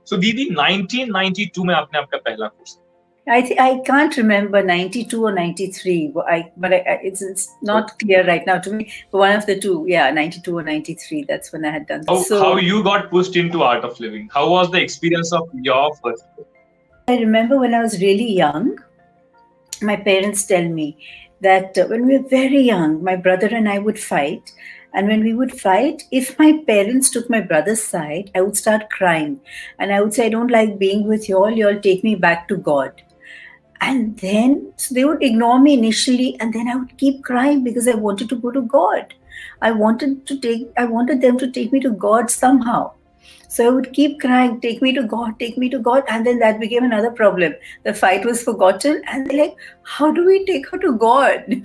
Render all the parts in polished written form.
So दीदी 1992 में आपने आपका पहला course. I can't remember 92 or 93. It's not clear right now to me. But one of the two, yeah, 92 or 93. That's when I had done. How you got pushed into art of living? How was the experience of your first book? I remember when I was really young, my parents tell me that when we were very young, my brother and I would fight. And when we would fight, if my parents took my brother's side, I would start crying. And I would say, I don't like being with you all. You all take me back to God. And then so they would ignore me initially, and then I would keep crying because I wanted to go to God. I wanted them to take me to God somehow. So I would keep crying, take me to God, take me to God. And then that became another problem. The fight was forgotten. And they're like, how do we take her to God?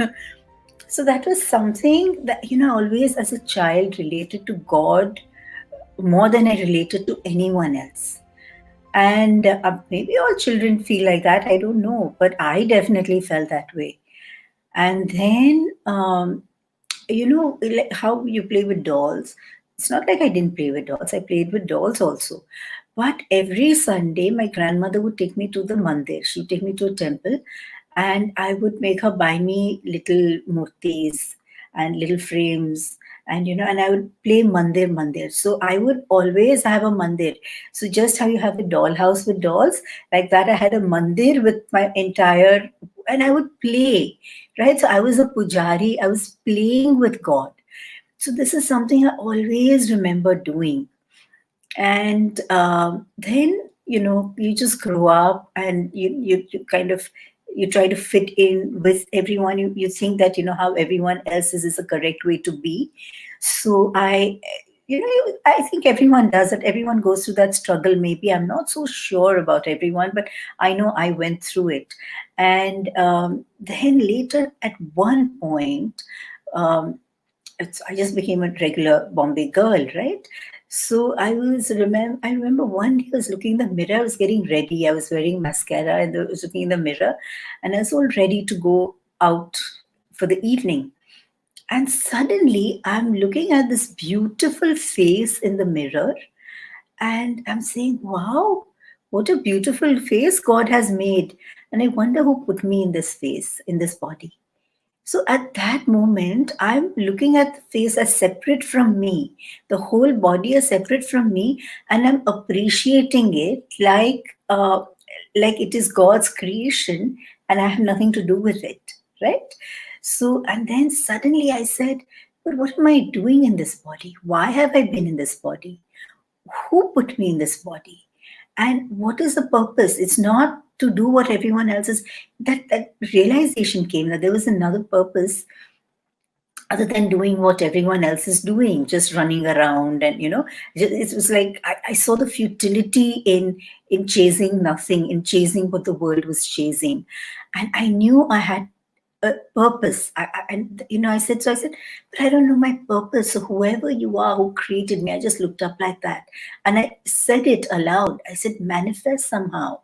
So that was something that, always as a child related to God more than I related to anyone else. And maybe all children feel like that. I don't know. But I definitely felt that way. And then, like how you play with dolls. It's not like I didn't play with dolls. I played with dolls also. But every Sunday, my grandmother would take me to the mandir. She would take me to a temple, and I would make her buy me little murtis and little frames, and I would play mandir. So I would always have a mandir. So just how you have the dollhouse with dolls, like that, I had a mandir with my entire, and I would play, right? So I was a pujari. I was playing with God. So this is something I always remember doing. And then you just grow up, and you kind of you try to fit in with everyone. You think that how everyone else is the correct way to be. So I think everyone does it. Everyone goes through that struggle. Maybe I'm not so sure about everyone, but I know I went through it. And then later, at one point, I just became a regular Bombay girl, right? So I remember one day I was looking in the mirror. I was getting ready. I was wearing mascara, and I was looking in the mirror, and I was all ready to go out for the evening. And suddenly I'm looking at this beautiful face in the mirror, and I'm saying, wow, what a beautiful face God has made. And I wonder who put me in this face, in this body. So at that moment, I'm looking at the face as separate from me, the whole body is separate from me, and I'm appreciating it like it is God's creation, and I have nothing to do with it, right? So, and then suddenly I said, but what am I doing in this body? Why have I been in this body? Who put me in this body? And what is the purpose? It's not to do what everyone else is. That realization came that there was another purpose other than doing what everyone else is doing, just running around. And it was like I saw the futility in chasing nothing, in chasing what the world was chasing. And I knew I had a purpose. I said, but I don't know my purpose. So whoever you are who created me, I just looked up like that. And I said it aloud. I said, manifest somehow.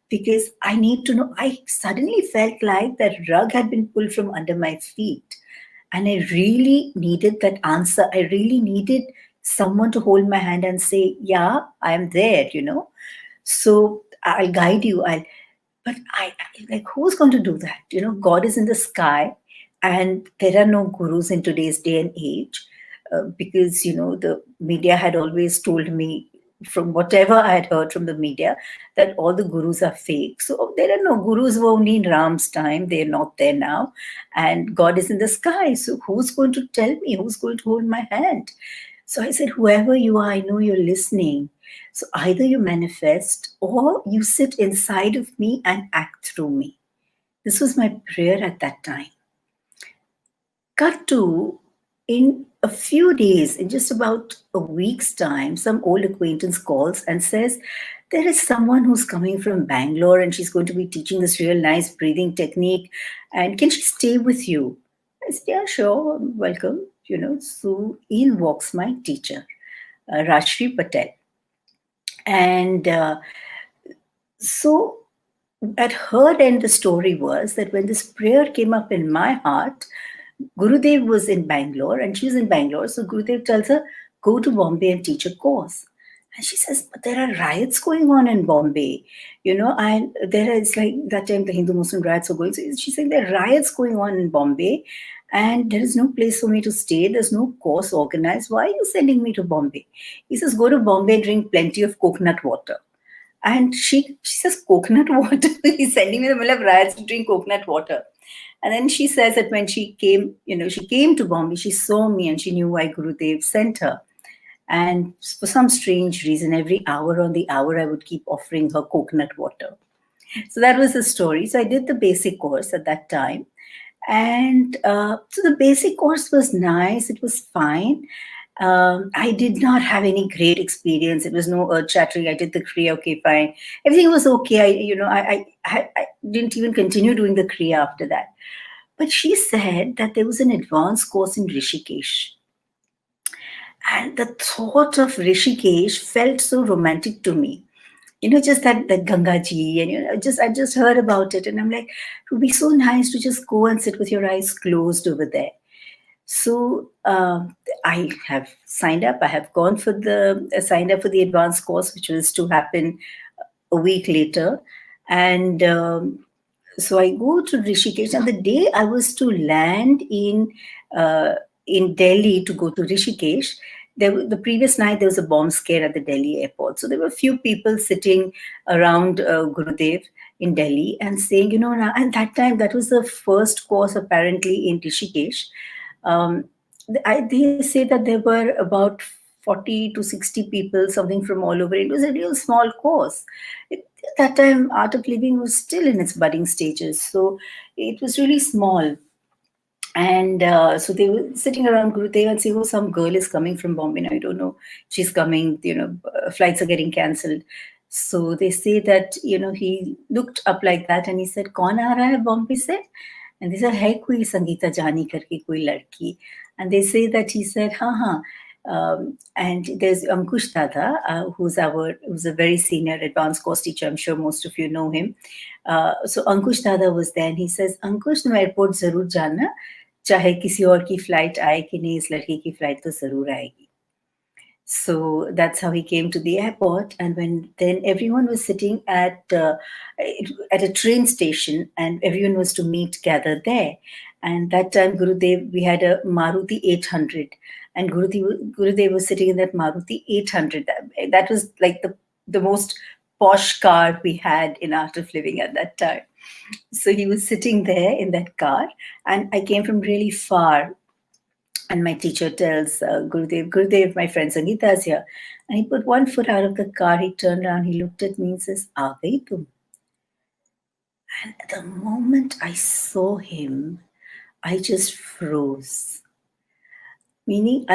Because I need to know. I suddenly felt like that rug had been pulled from under my feet. And I really needed that answer. I really needed someone to hold my hand and say, yeah, I am there, So I'll guide you. But I like, who's going to do that? God is in the sky, and there are no gurus in today's day and age, because the media had always told me, from whatever I had heard from the media, that all the gurus are fake. So there are no gurus who were only in Ram's time. They're not there now, and God is in the sky. So who's going to tell me? Who's going to hold my hand? So I said, whoever you are, I know you're listening. So either you manifest or you sit inside of me and act through me. This was my prayer at that time. Cut to, in a few days, in just about a week's time, some old acquaintance calls and says, there is someone who's coming from Bangalore and she's going to be teaching this real nice breathing technique. And can she stay with you? I said, yeah, sure, welcome. So in walks my teacher, Rashri Patel. And so at her end, the story was that when this prayer came up in my heart, Gurudev was in Bangalore and she was in Bangalore. So Gurudev tells her, go to Bombay and teach a course. And she says, but there are riots going on in Bombay, and there is like that time the Hindu Muslim riots were going. So she's saying there are riots going on in Bombay, and there is no place for me to stay. There's no course organized. Why are you sending me to Bombay? He says, go to Bombay, drink plenty of coconut water. And she says, coconut water? He's sending me the middle of riots to drink coconut water. And then she says that when she came, she came to Bombay, she saw me and she knew why Gurudev sent her. And for some strange reason, every hour on the hour, I would keep offering her coconut water. So that was the story. So I did the basic course at that time. And so the basic course was nice, it was fine. I did not have any great experience. It was no earth shattering. I did the Kriya, okay, fine. Everything was okay. I didn't even continue doing the Kriya after that. But she said that there was an advanced course in Rishikesh. And the thought of Rishikesh felt so romantic to me. Just that Ganga ji, and I just heard about it, and I'm like, it would be so nice to just go and sit with your eyes closed over there. So I have signed up. I have gone for the signed up for the advanced course, which was to happen a week later, and so I go to Rishikesh, and the day I was to land in Delhi to go to Rishikesh, the previous night there was a bomb scare at the Delhi airport. So there were a few people sitting around Gurudev in Delhi and saying, now, and that time that was the first course apparently in Rishikesh. Um, they say that there were about 40 to 60 people, something from all over. It was a real small course. That time, Art of Living was still in its budding stages. So it was really small. And so they were sitting around Gurudev and saying, oh, some girl is coming from Bombay. Now, I don't know. She's coming, flights are getting cancelled. So they say that, he looked up like that and he said, Kaun aa raha hai Bombay se? And they said, hai koi Sangeeta Jani karke koi ladki. And they say that he said, ha. And there's Ankush Dada, who's a very senior advanced course teacher. I'm sure most of you know him. So Ankush Dada was there, and he says, Ankush, तुम airport जरूर जाना, चाहे किसी और की flight आए कि नहीं, इस लड़की की flight तो जरूर आएगी. So that's how he came to the airport, and then everyone was sitting at a train station, and everyone was to meet gathered there. And that time, Gurudev, we had a Maruti 800, and Gurudev was sitting in that Maruti 800. That was like the most posh car we had in Art of Living at that time. So he was sitting there in that car, and I came from really far. And my teacher tells Gurudev, my friend Sangeeta is here. And he put one foot out of the car, he turned around, he looked at me and says, Aa gayi tum? And the moment I saw him, I just froze. Meaning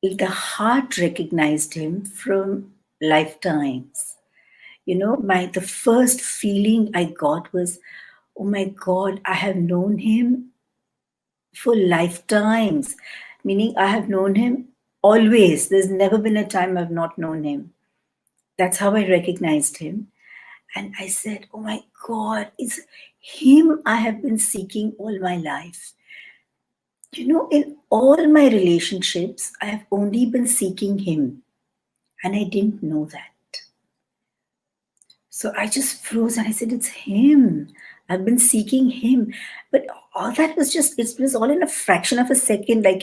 the heart recognized him from lifetimes. The first feeling I got was, oh my God, I have known him for lifetimes, meaning I have known him always. There's never been a time I've not known him. That's how I recognized him. And I said, oh my God, it's him I have been seeking all my life. In all my relationships, I have only been seeking him. And I didn't know that. So I just froze and I said, it's him. I've been seeking him. But all that was it was all in a fraction of a second. Like,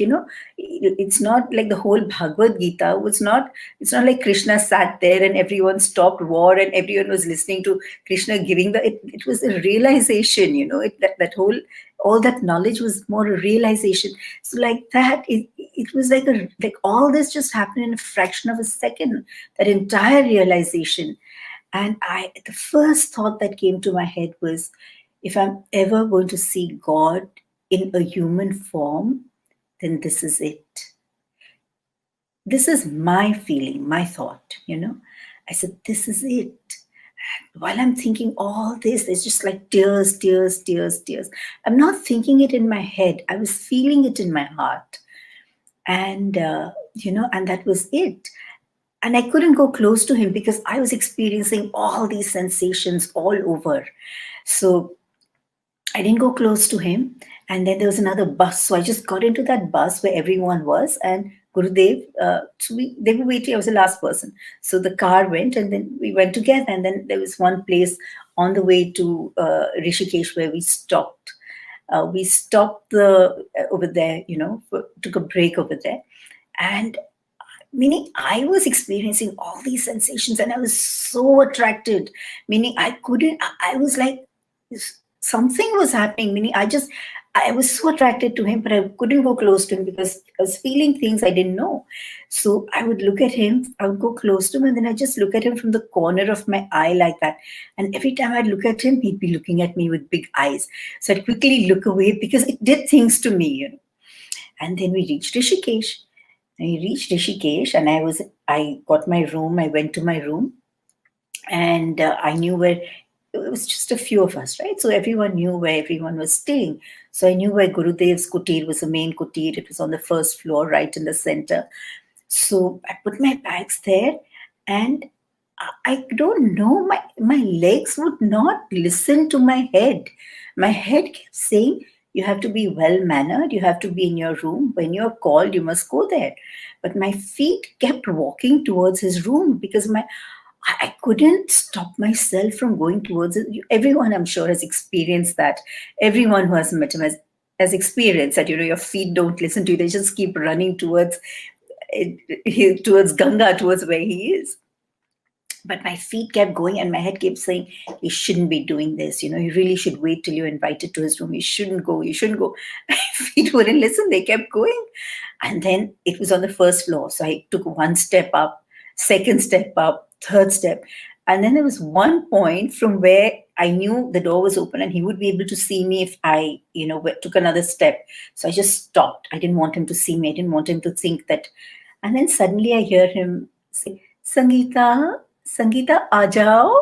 it's not like the whole Bhagavad Gita. It's not like Krishna sat there and everyone stopped war and everyone was listening to Krishna giving it was a realization, that whole, all that knowledge was more a realization. So like that, it was like all this just happened in a fraction of a second, that entire realization. And the first thought that came to my head was, if I'm ever going to see God in a human form, then this is it. This is my feeling, my thought, I said, this is it. And while I'm thinking all this, it's just like tears, tears, tears, tears. I'm not thinking it in my head. I was feeling it in my heart. And, and that was it. And I couldn't go close to him because I was experiencing all these sensations all over. So I didn't go close to him. And then there was another bus. So I just got into that bus where everyone was, and Gurudev. They were waiting. I was the last person. So the car went, and then we went together. And then there was one place on the way to Rishikesh where we stopped. We stopped over there, took a break over there, and meaning I was experiencing all these sensations, and I was so attracted. Meaning I couldn't. I was like, something was happening. Meaning I was so attracted to him, but I couldn't go close to him because I was feeling things I didn't know. So I would look at him, I would go close to him, and then I just look at him from the corner of my eye like that. And every time I'd look at him, he'd be looking at me with big eyes. So I'd quickly look away because it did things to me. And then we reached Rishikesh. I reached Rishikesh, and I got my room. I went to my room, and I knew where. It was just a few of us, right? So everyone knew where everyone was staying. So I knew where Gurudev's kutir was, the main kutir. It was on the first floor, right in the center. So I put my bags there, and I don't know, my legs would not listen to my head. My head kept saying, you have to be well mannered, you have to be in your room. When you're called, you must go there. But my feet kept walking towards his room because I couldn't stop myself from going towards it. Everyone, I'm sure, has experienced that. Everyone who has met him has experienced that. Your feet don't listen to you; they just keep running towards Ganga, towards where he is. But my feet kept going, and my head kept saying, you shouldn't be doing this. You really should wait till you're invited to his room. You shouldn't go. You shouldn't go. My feet wouldn't listen. They kept going. And then it was on the first floor. So I took one step up, second step up, third step. And then there was one point from where I knew the door was open and he would be able to see me if I, took another step. So I just stopped. I didn't want him to see me. I didn't want him to think that. And then suddenly I hear him say, Sangeeta, Sangeeta, aa jao.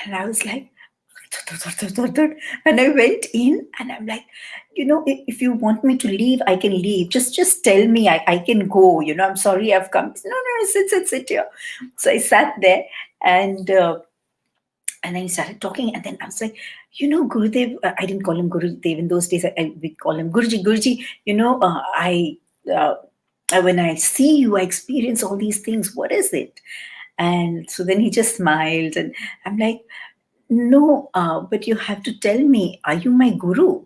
And I was like, and I went in, and I'm like, if you want me to leave, I can leave. Just tell me, I can go. I'm sorry, I've come. No, no, sit here. So I sat there, and then he started talking, and then I was like, Gurudev. I didn't call him Gurudev in those days. We call him Guruji. Guruji, uh, when I see you, I experience all these things. What is it? And so then he just smiled, and I'm like, no, but you have to tell me, are you my guru?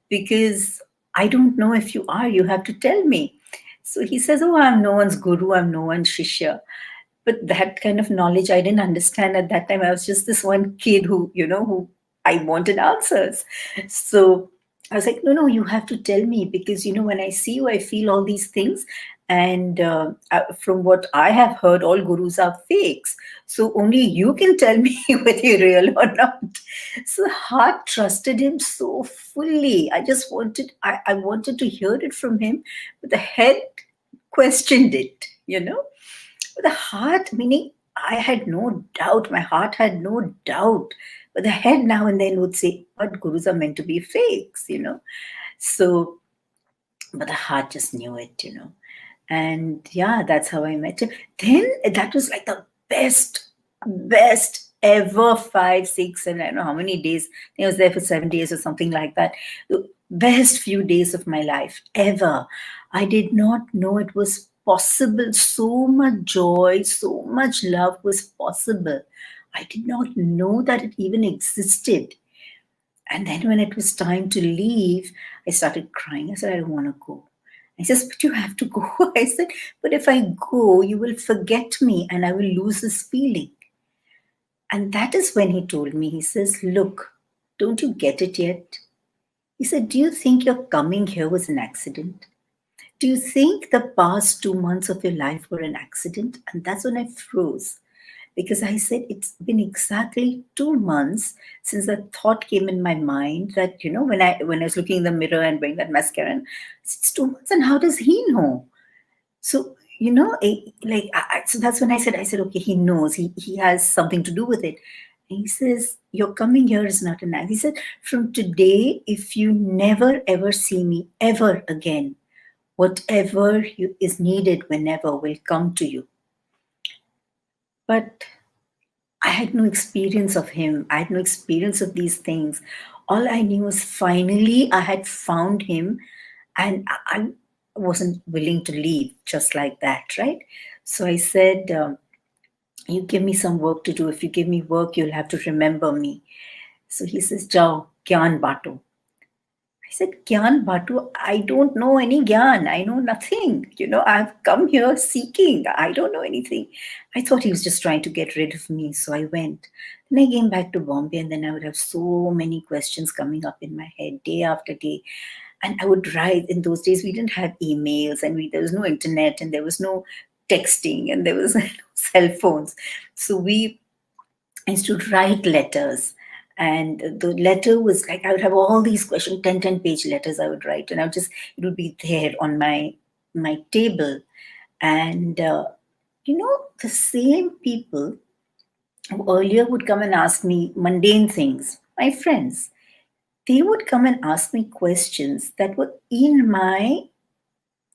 Because I don't know if you are. You have to tell me. So he says, oh, I'm no one's guru. I'm no one's shishya. But that kind of knowledge I didn't understand at that time. I was just this one kid who I wanted answers. So I was like, no, you have to tell me because, when I see you, I feel all these things. And from what I have heard, all gurus are fakes. So only you can tell me whether you're real or not. So the heart trusted him so fully. I wanted to hear it from him, but the head questioned it. The heart, meaning I had no doubt, my heart had no doubt. But the head now and then would say, but gurus are meant to be fakes. So, but the heart just knew it. And yeah, that's how I met him. Then that was like the best ever 5, 6, and I don't know how many days. I think I was there for 7 days or something like that. The best few days of my life ever. I did not know it was possible. So much joy, so much love was possible. I did not know that it even existed. And then when it was time to leave, I started crying. I said, I don't want to go. I says, but you have to go. I said, but if I go, you will forget me and I will lose this feeling. And that is when he told me, he says, look, don't you get it yet? He said, do you think your coming here was an accident? Do you think the past 2 months of your life were an accident? And that's when I froze. Because I said, it's been exactly 2 months since that thought came in my mind that, when I was looking in the mirror and wearing that mascara, and it's 2 months, and how does he know? So, so that's when I said, okay, he knows, he has something to do with it. And he says, your coming here is not an act. He said, from today, if you never ever see me ever again, whatever is needed whenever will come to you. But I had no experience of him. I had no experience of these things. All I knew was finally I had found him, and wasn't willing to leave just like that, right? So I said, you give me some work to do. If you give me work, you'll have to remember me. So he says, Jao, gyan bato. I said, Gyan Batu, I don't know any Gyan. I know nothing. I've come here seeking. I don't know anything. I thought he was just trying to get rid of me. So I went. Then I came back to Bombay, and then I would have so many questions coming up in my head day after day. And I would write. In those days, we didn't have emails, and there was no internet, and there was no texting, and there was no cell phones. So I used to write letters. And the letter was like, I would have all these questions, 10 page letters I would write. And it would be there on my table. And, the same people who earlier would come and ask me mundane things, my friends, they would come and ask me questions that were in my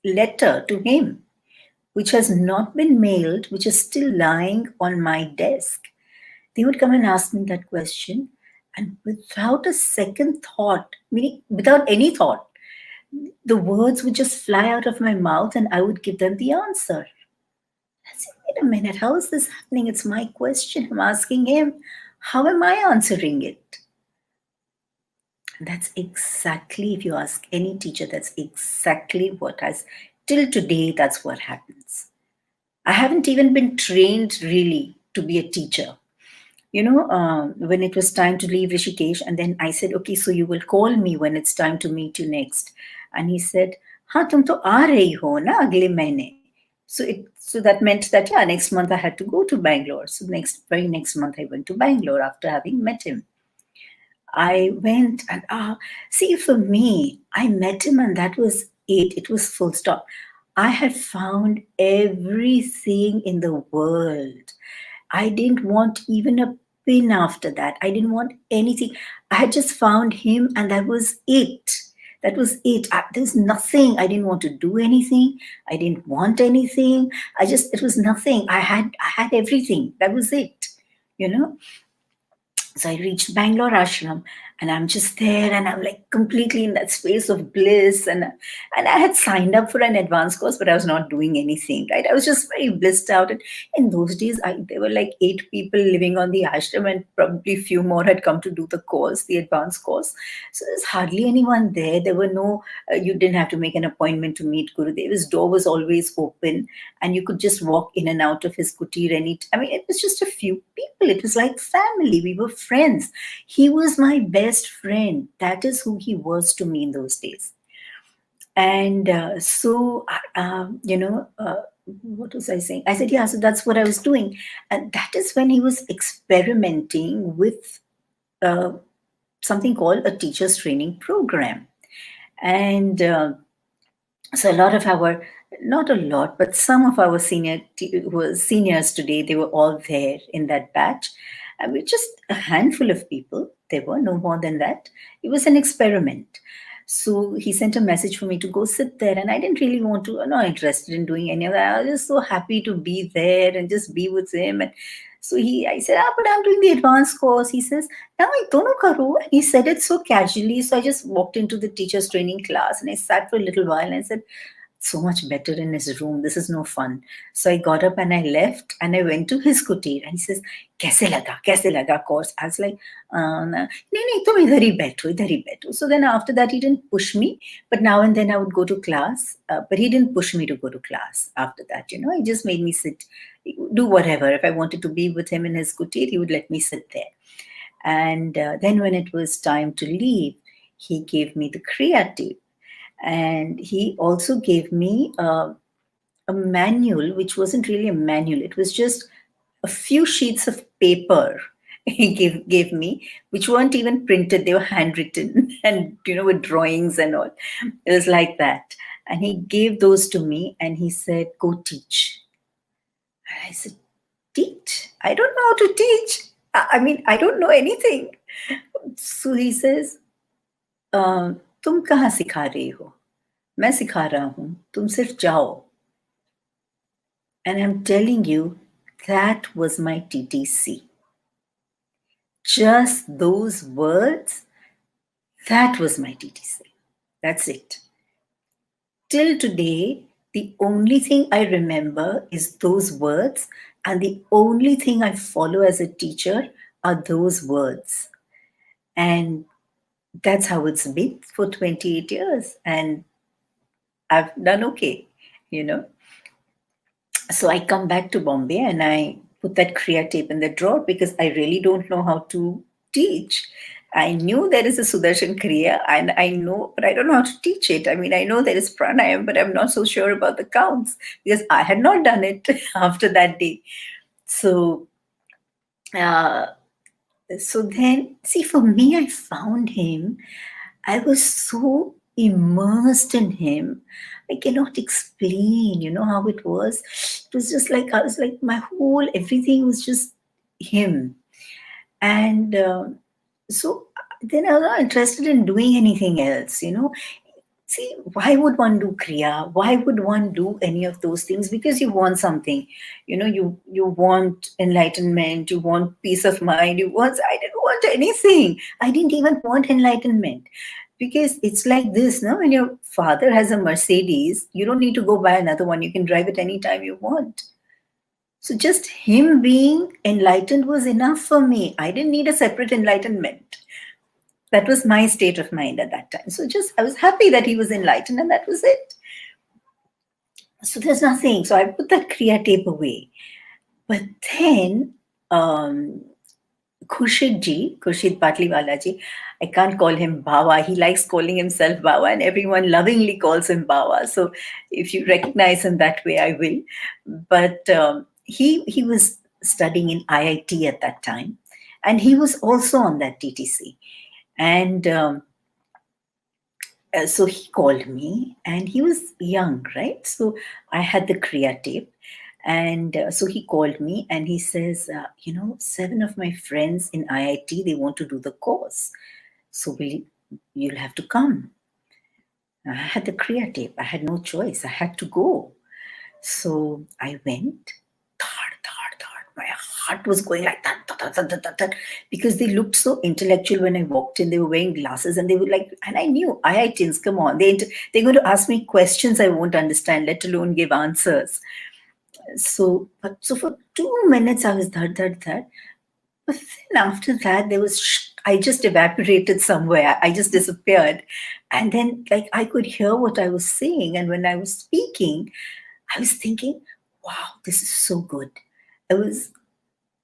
letter to him, which has not been mailed, which is still lying on my desk. They would come and ask me that question, and without a second thought, meaning without any thought, the words would just fly out of my mouth and I would give them the answer. I said, wait a minute, how is this happening? It's my question. I'm asking him. How am I answering it? And that's exactly, if you ask any teacher, that's exactly what has, till today, that's what happens. I haven't even been trained really to be a teacher. When it was time to leave Rishikesh, and then I said, okay, so you will call me when it's time to meet you next. And he said, हाँ तुम तो आ रही हो ना अगले महीने. So that meant that, yeah, next month I had to go to Bangalore. So very next month I went to Bangalore after having met him. I went and see, for me, I met him and that was it. It was full stop. I had found everything in the world. I didn't want even a pin after that. I didn't want anything. I had just found him and that was it. That was it. There's nothing. I didn't want to do anything. I didn't want anything. It was nothing. I had everything. That was it. You know? So I reached Bangalore ashram and I'm just there and I'm like completely in that space of bliss. And I had signed up for an advanced course, but I was not doing anything, right? I was just very blissed out. And in those days, there were like 8 people living on the ashram and probably few more had come to do the course, the advanced course. So there's hardly anyone there. There were no, you didn't have to make an appointment to meet Gurudev. His door was always open and you could just walk in and out of his kutir I mean, it was just a few people. It was like family. We were friends. He was my best friend. That is who he was to me in those days. And what was I saying? I said, yeah, so that's what I was doing. And that is when he was experimenting with uh, something called a teacher's training program. And so a lot of our, not a lot, but some of our who were seniors today, they were all there in that batch. And we just a handful of people. There were no more than that. It was an experiment. So he sent a message for me to go sit there, and I didn't really want to. I'm not interested in doing any of that. I was just so happy to be there and just be with him. And so I said, but I'm doing the advanced course. He says, now I don't know karo. And he said it so casually. So I just walked into the teacher's training class and I sat for a little while and I said, so much better in his room. This is no fun. So I got up and I left and I went to his kutir and he says, Kaise laga course? I was like, nahi, tum idhar hi baitho, idhar hi baitho. So then after that, he didn't push me, but now and then I would go to class, but he didn't push me to go to class after that. He just made me sit, do whatever. If I wanted to be with him in his kutir, he would let me sit there. And then when it was time to leave, he gave me the Kriya tape. And he also gave me a manual, which wasn't really a manual. It was just a few sheets of paper he gave me, which weren't even printed. They were handwritten and, with drawings and all. It was like that. And he gave those to me and he said, go teach. And I said, teach? I don't know how to teach. I mean, I don't know anything. So he says, तुम कहाँ सिखा रही हो? मैं सिखा रहा हूं, तुम सिर्फ जाओ. And I'm telling you, that was my TTC. Just those words, that was my TTC. That's it. till today, the only thing I remember is those words, and the only thing I follow as a teacher are those words. And that's how it's been for 28 years. And I've done okay, you know. So I come back to Bombay and I put that Kriya tape in the drawer because I really don't know how to teach. I knew there is a Sudarshan Kriya and I know, but I don't know how to teach it. I mean, I know there is pranayam, but I'm not so sure about the counts because I had not done it after that day. So, uh, so then, see, for me, I found him. I was so immersed in him. I cannot explain, how it was. It was just like, I was like, my whole, everything was just him. And so then I was not interested in doing anything else. See, why would one do Kriya? Why would one do any of those things? Because you want something. You want enlightenment, you want peace of mind, I didn't want anything. I didn't even want enlightenment. Because it's like this, no? When your father has a Mercedes, you don't need to go buy another one. You can drive it anytime you want. So just him being enlightened was enough for me. I didn't need a separate enlightenment. That was my state of mind at that time. So just I was happy that he was enlightened and that was it. So there's nothing. So I put that Kriya tape away. But then Khurshid Patliwala ji, I can't call him Bawa. He likes calling himself Bawa, and everyone lovingly calls him Bawa. So if you recognize him that way, I will. But he was studying in IIT at that time, and he was also on that TTC. And so he called me, and he was young, right? So I had the Kriya tape. And so he called me and he says, 7 of my friends in IIT, they want to do the course. So you'll have to come. I had the Kriya tape. I had no choice. I had to go. So I went. Thud, thud, thud. My heart was going like that, thud, thud, thud, thud, thud, because they looked so intellectual when I walked in. They were wearing glasses and they were like, and I knew IITians, come on. They're going to ask me questions I won't understand, let alone give answers. So for 2 minutes I was that. But then after that, I just evaporated somewhere. I just disappeared. And then, like, I could hear what I was saying. And when I was speaking, I was thinking, wow, this is so good. I was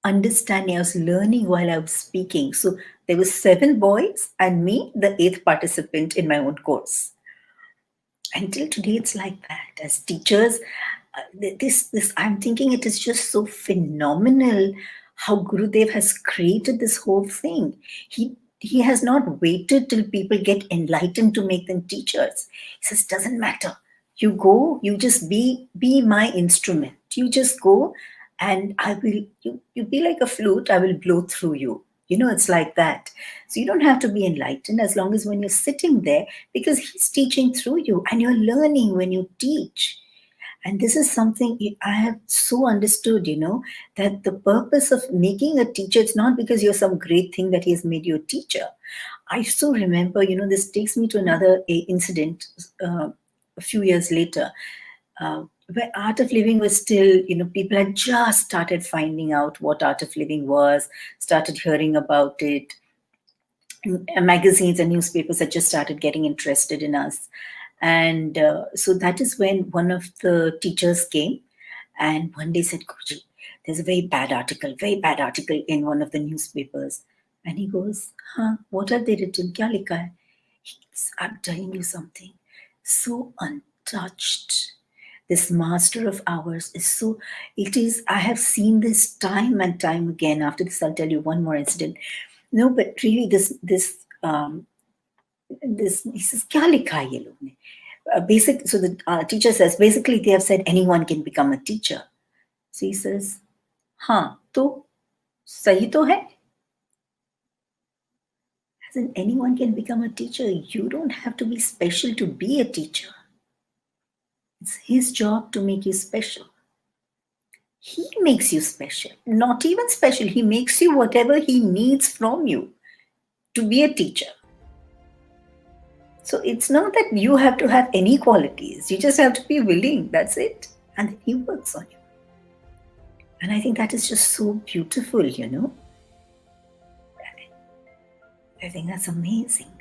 understanding, I was learning while I was speaking. So there were 7 boys and me, the 8th participant in my own course. Until today, it's like that. As teachers, this I'm thinking it is just so phenomenal how Gurudev has created this whole thing. He has not waited till people get enlightened to make them teachers. He says, doesn't matter. You go, you just be my instrument. You just go and I will you be like a flute, I will blow through you. It's like that. So you don't have to be enlightened as long as when you're sitting there, because he's teaching through you and you're learning when you teach. And this is something I have so understood, that the purpose of making a teacher, it's not because you're some great thing that he has made you a teacher. I still remember, this takes me to another incident a few years later, where art of living was still, people had just started finding out what art of living was, started hearing about it. Magazines and newspapers had just started getting interested in us. And so that is when one of the teachers came and one day said, Guruji, there's a very bad article in one of the newspapers. And he goes, huh, what have they written? Kya likha hai? I'm telling you something. So untouched. This master of ours is so, it is, I have seen this time and time again. After this, I'll tell you one more incident. No, but really this he says, kya likha hai ye log ne? So the teacher says, basically they have said anyone can become a teacher. So he says, हाँ तो सही तो है. As in, anyone can become a teacher. You don't have to be special to be a teacher. It's his job to make you special. He makes you special. Not even special. He makes you whatever he needs from you to be a teacher. So it's not that you have to have any qualities. You just have to be willing. That's it. And then he works on you. And I think that is just so beautiful, you know. I think that's amazing.